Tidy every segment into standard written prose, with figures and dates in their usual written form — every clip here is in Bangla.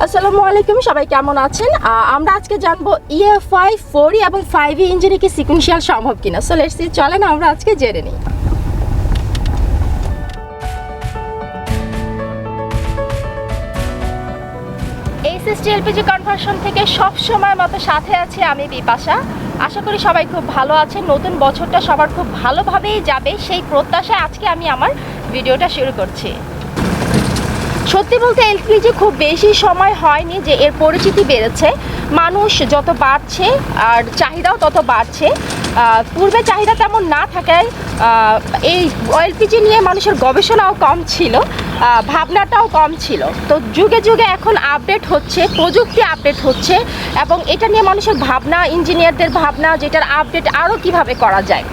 আসসালামু আলাইকুম, সবাই কেমন আছেন? আমরা আজকে জানবো EFI 4E এবং 5E ইঞ্জিনে কি সিকুয়েন্সিয়াল সম্ভব কিনা। সো লেটস সি, চলেন আমরা আজকে জেনে নিই। HST LPG কনভার্সন থেকে সব সময় মতো সাথে আছি আমি বিপাশা। আশা করি সবাই খুব ভালো আছেন। নতুন বছরটা সবার খুব ভালোভাবেই যাবে সেই প্রত্যাশায় আজকে আমি আমার ভিডিওটা শুরু করছি। সত্যি বলতে এলপিজি খুব বেশি সময় হয়নি যে এর পরিচিতি বেড়েছে। মানুষ যত বাড়ছে আর চাহিদাও তত বাড়ছে। পূর্বে চাহিদা তেমন না থাকায় এই এলপিজি নিয়ে মানুষের গবেষণাও কম ছিল, ভাবনাটাও কম ছিল। তো যুগে যুগে এখন আপডেট হচ্ছে, প্রযুক্তি আপডেট হচ্ছে এবং এটা নিয়ে মানুষের ভাবনা, ইঞ্জিনিয়ারদের ভাবনা, যেটার আপডেট আরও কিভাবে করা যায়।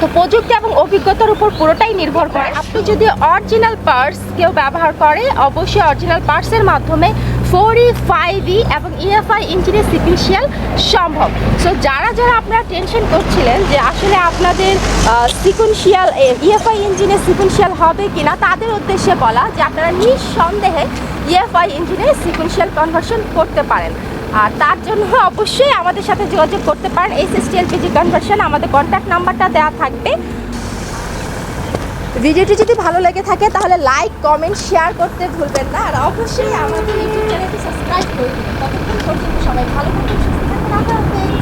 তো প্রযুক্তি এবং অভিজ্ঞতার উপর পুরোটাই নির্ভর করে। আপনি যদি অরিজিনাল পার্টস কেউ ব্যবহার করে, অবশ্যই অরিজিনাল পার্টসের মাধ্যমে 4E 5E এবং EFI ইঞ্জিনের সিকুয়েন্সিয়াল সম্ভব। সো যারা আপনারা টেনশন করছিলেন যে আসলে আপনাদের সিকুয়েন্সিয়াল EFI ইঞ্জিনের সিকুয়েন্সিয়াল হবে কিনা, তাদের উদ্দেশ্যে বলা যে আপনারা নিঃসন্দেহে EFI ইঞ্জিনের সিকুয়েন্সিয়াল কনভার্সন করতে পারেন। আর তার জন্য অবশ্যই আমাদের সাথে যোগাযোগ করতে পারেন। HST LPG কনভার্সন, আমাদের কন্ট্যাক্ট নাম্বারটা দেওয়া থাকবে। ভিডিওটি যদি ভালো লেগে থাকে তাহলে লাইক, কমেন্ট, শেয়ার করতে ভুলবেন না। আর অবশ্যই আমাদের ইউটিউব চ্যানেলটি সাবস্ক্রাইব করে দেবেন। ততক্ষণ পর্যন্ত সবাই ভালো থাকুন, সুস্থ থাকুন।